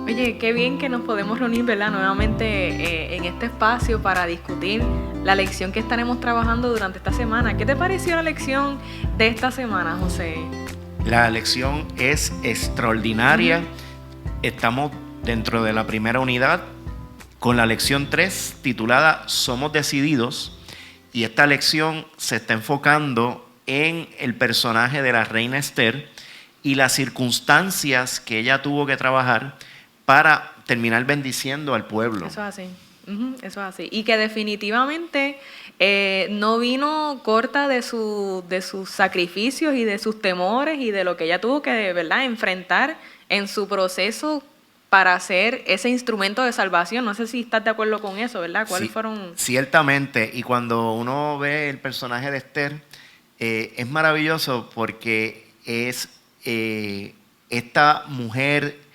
Oye, qué bien que nos podemos reunir, ¿verdad? Nuevamente en este espacio para discutir la lección que estaremos trabajando durante esta semana. ¿Qué te pareció la lección de esta semana, José? La lección es extraordinaria. Estamos dentro de la primera unidad con la lección 3 titulada Somos decididos, y esta lección se está enfocando en el personaje de la reina Esther y las circunstancias que ella tuvo que trabajar para terminar bendiciendo al pueblo. Eso es así. Eso es así. Y que definitivamente no vino corta de sus sacrificios y de sus temores y de lo que ella tuvo que, de verdad, enfrentar en su proceso para ser ese instrumento de salvación. No sé si estás de acuerdo con eso, ¿verdad? ¿Cuáles Sí, fueron? ciertamente, y cuando uno ve el personaje de Esther, es maravilloso porque es esta mujer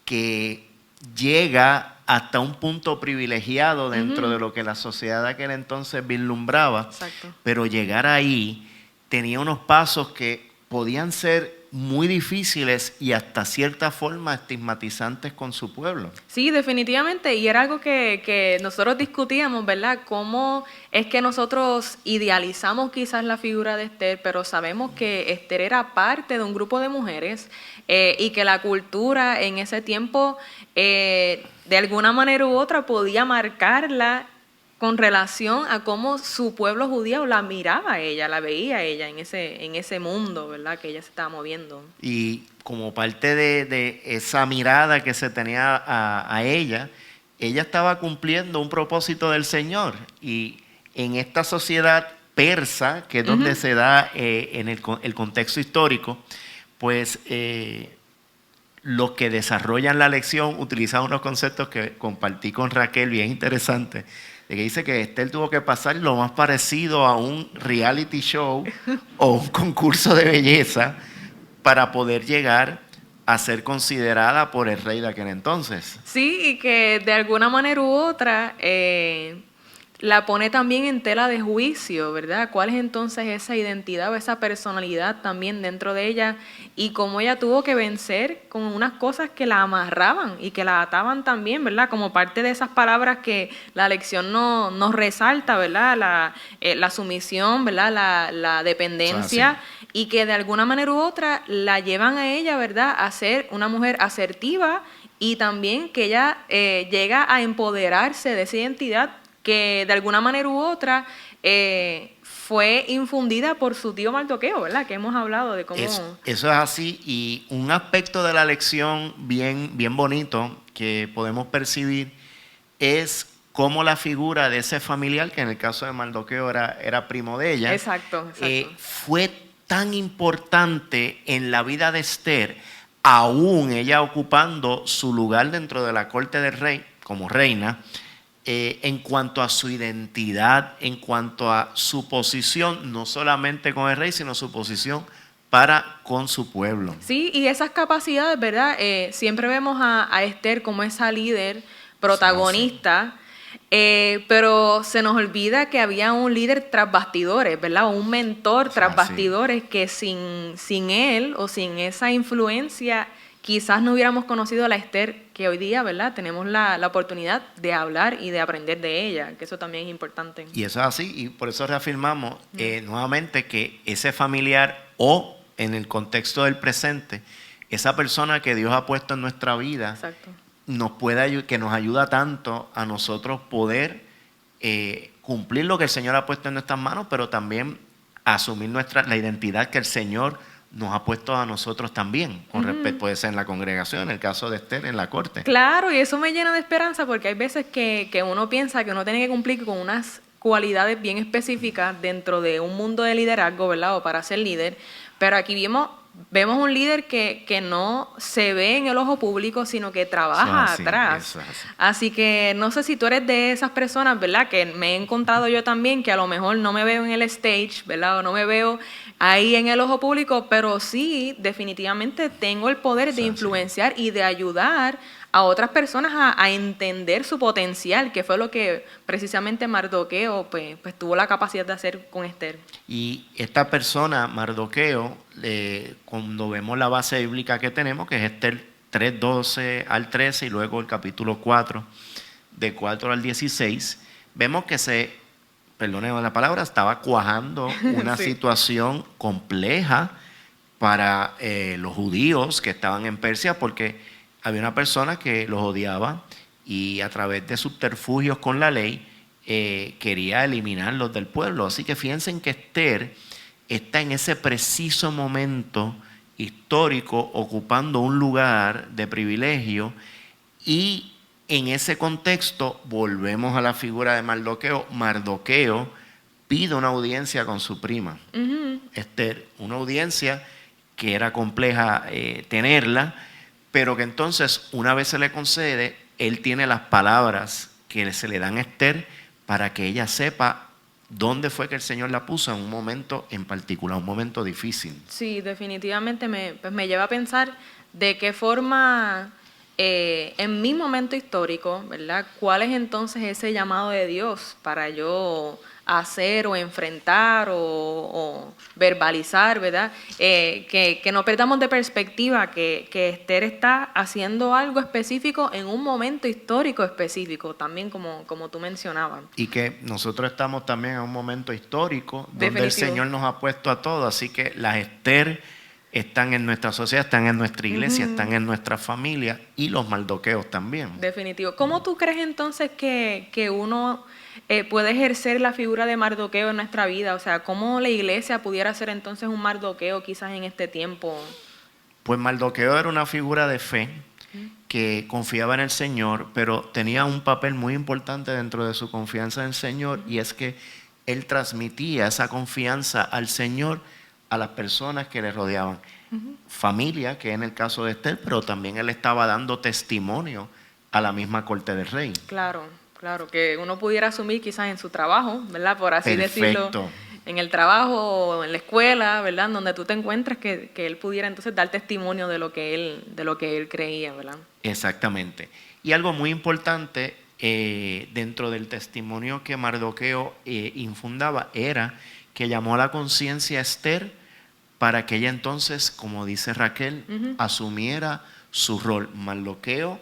que llega hasta un punto privilegiado dentro de lo que la sociedad de aquel entonces vislumbraba. Exacto. Pero llegar ahí tenía unos pasos que podían ser muy difíciles y hasta cierta forma estigmatizantes con su pueblo. Sí, definitivamente, y era algo que nosotros discutíamos, ¿verdad? Cómo es que nosotros idealizamos quizás la figura de Esther, pero sabemos que Esther era parte de un grupo de mujeres y que la cultura en ese tiempo, de alguna manera u otra, podía marcarla con relación a cómo su pueblo judío la miraba a ella, la veía a ella en ese mundo, ¿verdad? Que ella se estaba moviendo. Y como parte de esa mirada que se tenía a ella estaba cumpliendo un propósito del Señor. Y en esta sociedad persa, que es donde se da en el contexto histórico, pues los que desarrollan la lección utilizan unos conceptos que compartí con Raquel, bien interesantes, de que dice que Esther tuvo que pasar lo más parecido a un reality show o un concurso de belleza para poder llegar a ser considerada por el rey de aquel entonces. Sí, y que de alguna manera u otra la pone también en tela de juicio, ¿verdad? ¿Cuál es entonces esa identidad o esa personalidad también dentro de ella? Y cómo ella tuvo que vencer con unas cosas que la amarraban y que la ataban también, ¿verdad? Como parte de esas palabras que la lección nos resalta, ¿verdad? La sumisión, ¿verdad? La dependencia. Y que de alguna manera u otra la llevan a ella, ¿verdad?, a ser una mujer asertiva y también que ella llega a empoderarse de esa identidad que de alguna manera u otra fue infundida por su tío Mardoqueo, ¿verdad? Que hemos hablado de cómo... Eso es así, y un aspecto de la lección bien, bien bonito que podemos percibir es cómo la figura de ese familiar, que en el caso de Mardoqueo era primo de ella, Exacto. fue tan importante en la vida de Esther, aún ella ocupando su lugar dentro de la corte del rey como reina, en cuanto a su identidad, en cuanto a su posición, no solamente con el rey, sino su posición para con su pueblo. Sí, y esas capacidades, ¿verdad? Siempre vemos a Esther como esa líder protagonista, pero se nos olvida que había un líder tras bastidores, ¿verdad? O un mentor tras bastidores que sin él o sin esa influencia quizás no hubiéramos conocido a la Esther que hoy día, ¿verdad? Tenemos la oportunidad de hablar y de aprender de ella, que eso también es importante. Y eso es así, y por eso reafirmamos nuevamente que ese familiar, o en el contexto del presente, esa persona que Dios ha puesto en nuestra vida, Exacto, que nos ayuda tanto a nosotros poder cumplir lo que el Señor ha puesto en nuestras manos, pero también asumir la identidad que el Señor nos ha puesto a nosotros también, con respecto, puede ser en la congregación, en el caso de Esther, en la corte. Claro, y eso me llena de esperanza porque hay veces que uno piensa que uno tiene que cumplir con unas cualidades bien específicas dentro de un mundo de liderazgo, ¿verdad? O para ser líder, pero aquí vemos un líder que no se ve en el ojo público, sino que trabaja atrás. Así que no sé si tú eres de esas personas, ¿verdad? Que me he encontrado yo también, que a lo mejor no me veo en el stage, ¿verdad? O no me veo ahí en el ojo público, pero sí, definitivamente tengo el poder de influenciar y de ayudar a otras personas a entender su potencial, que fue lo que precisamente Mardoqueo pues tuvo la capacidad de hacer con Esther. Y esta persona, Mardoqueo, cuando vemos la base bíblica que tenemos, que es Esther 3:12 al 13 y luego el capítulo 4, de 4 al 16, vemos que perdónenme la palabra, estaba cuajando una Sí. situación compleja para los judíos que estaban en Persia, porque había una persona que los odiaba y a través de subterfugios con la ley quería eliminarlos del pueblo. Así que fíjense en que Esther está en ese preciso momento histórico ocupando un lugar de privilegio, y en ese contexto volvemos a la figura de Mardoqueo. Mardoqueo pide una audiencia con su prima Esther, una audiencia que era compleja tenerla, pero que entonces una vez se le concede, él tiene las palabras que se le dan a Esther para que ella sepa dónde fue que el Señor la puso en un momento en particular, un momento difícil. Sí, definitivamente me lleva a pensar de qué forma, en mi momento histórico, ¿verdad? ¿Cuál es entonces ese llamado de Dios para yo hacer o enfrentar o verbalizar, ¿verdad? Que no perdamos de perspectiva que Esther está haciendo algo específico en un momento histórico específico, también como tú mencionabas. Y que nosotros estamos también en un momento histórico donde el Definitivo. Señor nos ha puesto a todos, así que las Esther están en nuestra sociedad, están en nuestra iglesia, están en nuestra familia, y los Mardoqueos también. Definitivo. ¿Cómo tú crees entonces que uno puede ejercer la figura de Mardoqueo en nuestra vida? O sea, ¿cómo la iglesia pudiera ser entonces un Mardoqueo quizás en este tiempo? Pues Mardoqueo era una figura de fe que confiaba en el Señor, pero tenía un papel muy importante dentro de su confianza en el Señor, y es que él transmitía esa confianza al Señor a las personas que le rodeaban. Familia, que en el caso de Esther, pero también él estaba dando testimonio a la misma corte del rey. Claro, claro, que uno pudiera asumir quizás en su trabajo, ¿verdad? Por así decirlo, Perfecto. en el trabajo o en la escuela, ¿verdad? Donde tú te encuentres, que él pudiera entonces dar testimonio de lo que él creía, ¿verdad? Exactamente. Y algo muy importante dentro del testimonio que Mardoqueo infundaba era que llamó a la conciencia a Esther para que ella entonces, como dice Raquel, asumiera su rol. Mardoqueo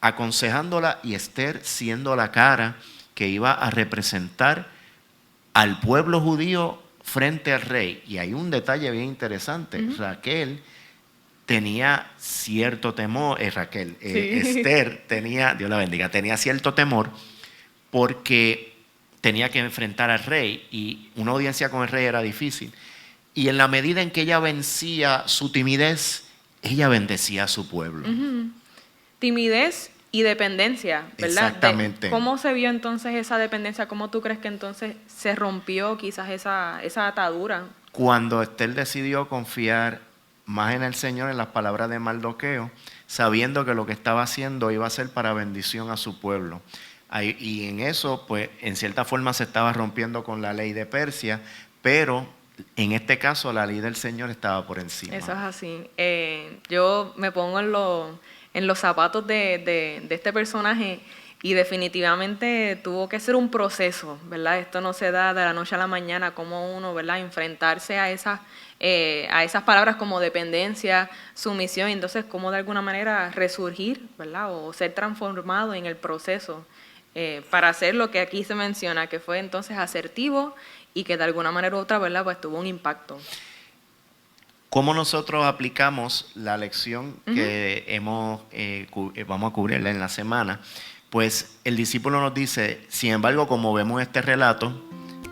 aconsejándola y Esther siendo la cara que iba a representar al pueblo judío frente al rey. Y hay un detalle bien interesante. Raquel tenía cierto temor, Sí. Esther tenía, Dios la bendiga, tenía cierto temor porque tenía que enfrentar al rey, y una audiencia con el rey era difícil. Y en la medida en que ella vencía su timidez, ella bendecía a su pueblo. Timidez y dependencia, ¿verdad? Exactamente. ¿Cómo se vio entonces esa dependencia? ¿Cómo tú crees que entonces se rompió quizás esa atadura? Cuando Esther decidió confiar más en el Señor, en las palabras de Mardoqueo, sabiendo que lo que estaba haciendo iba a ser para bendición a su pueblo. Y en eso, pues, en cierta forma se estaba rompiendo con la ley de Persia, pero en este caso la ley del Señor estaba por encima. Eso es así. Yo me pongo en los zapatos de este personaje, y definitivamente tuvo que ser un proceso, ¿verdad? Esto no se da de la noche a la mañana, como uno, ¿verdad? Enfrentarse a esas palabras como dependencia, sumisión, y entonces cómo de alguna manera resurgir, ¿verdad? O ser transformado en el proceso para hacer lo que aquí se menciona, que fue entonces asertivo y que de alguna manera u otra, ¿verdad? Pues tuvo un impacto. ¿Cómo nosotros aplicamos la lección que vamos a cubrirla en la semana? Pues el discípulo nos dice: sin embargo, como vemos en este relato,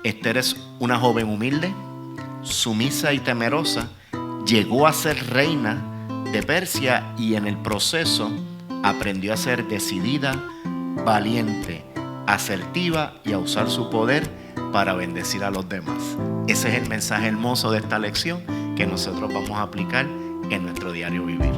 Esther es una joven humilde, sumisa y temerosa, llegó a ser reina de Persia, y en el proceso aprendió a ser decidida, valiente, asertiva y a usar su poder para bendecir a los demás. Ese es el mensaje hermoso de esta lección que nosotros vamos a aplicar en nuestro diario vivir.